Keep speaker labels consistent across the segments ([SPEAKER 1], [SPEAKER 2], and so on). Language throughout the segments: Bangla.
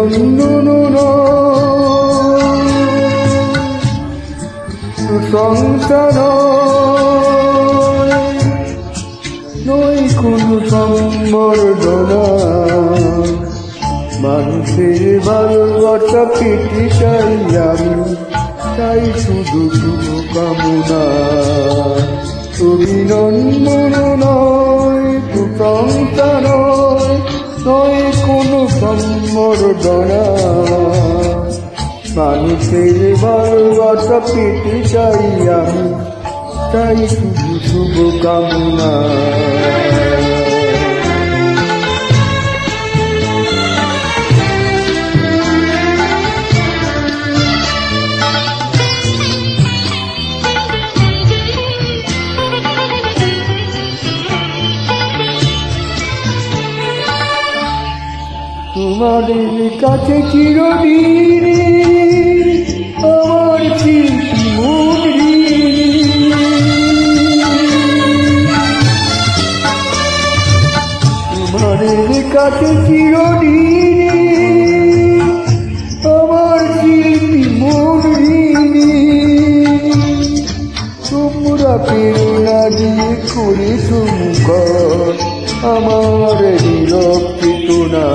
[SPEAKER 1] অভিনন্দন প্রশংসা নয় কোনো সম্বর্ধনা। মানুষের ভালোবাসা পেতে চাই আমি, তাই শুধু শুভকামনা। অভিনন্দন নয় প্রশংসা নয় কোনো সম্বর্ধনা। মানুষের ভালোবাসা পেতে চাই আমি, তাই শুধু শুভকামনা। তোমাদের কাছে চিরদিন আমার স্মৃতি তোমাদের কাছে চিরদিন আমার স্মৃতি তোমরা প্রেরণা দিয়ে করেছ মুখর আমার নীরব চেতনা।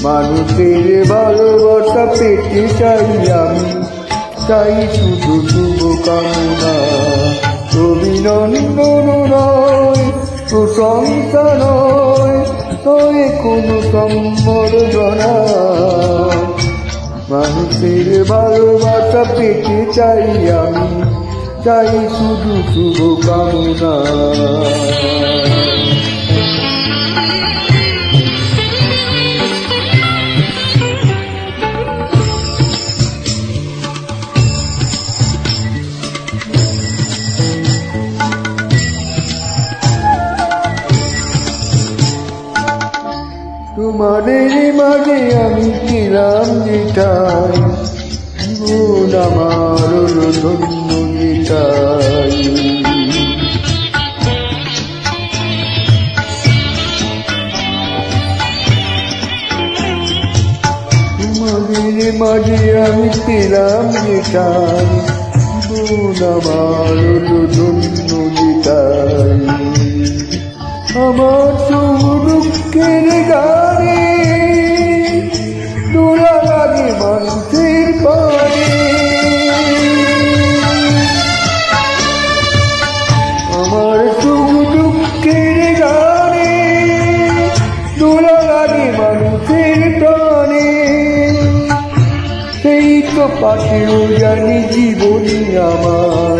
[SPEAKER 1] মানুষের ভালোবাসা পেতে চাই আমি, তাই শুধু শুভকামনা। অভিনন্দন নয় প্রশংসা নয় কোনো সম্বর্ধনা। মানুষের ভালোবাসা পেতে চাই আমি, তাই শুধু শুভকামনা। তোমাদের মাঝে আমি ছিলাম যেটাই, জীবন আমার ধন্য যেটাই। তোমাদের মাঝে আমি ছিলাম যেটাই, জীবন আমার ধন্য যেটাই। আমার দুঃখের গানে দোলা লাগে মানুষের পানে। আমার দুঃখের গানে দোলা লাগে মানুষের প্রাণে। সেই তো পাশেও জানি জীবনী আমার,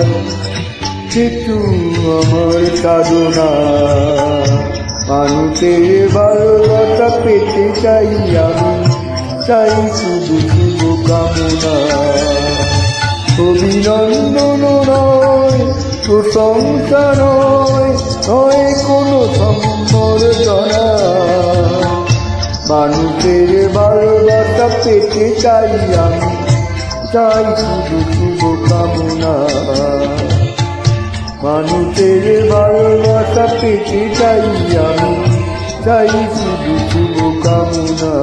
[SPEAKER 1] সেতু আমার সাধনা। মানুষের ভালোবাসা পেতে চাই আমি, তাই শুধু শুভকামনা। অভিনন্দন নয় প্রশংসা নয় কোনো সম্বর্ধনা। মানুষের ভালোবাসা পেতে চাই আমি, তাই শুধু শুভকামনা। মানুষের ভালোবাসা পেতে চাই আমি, তাই শুধু শুভকামনা।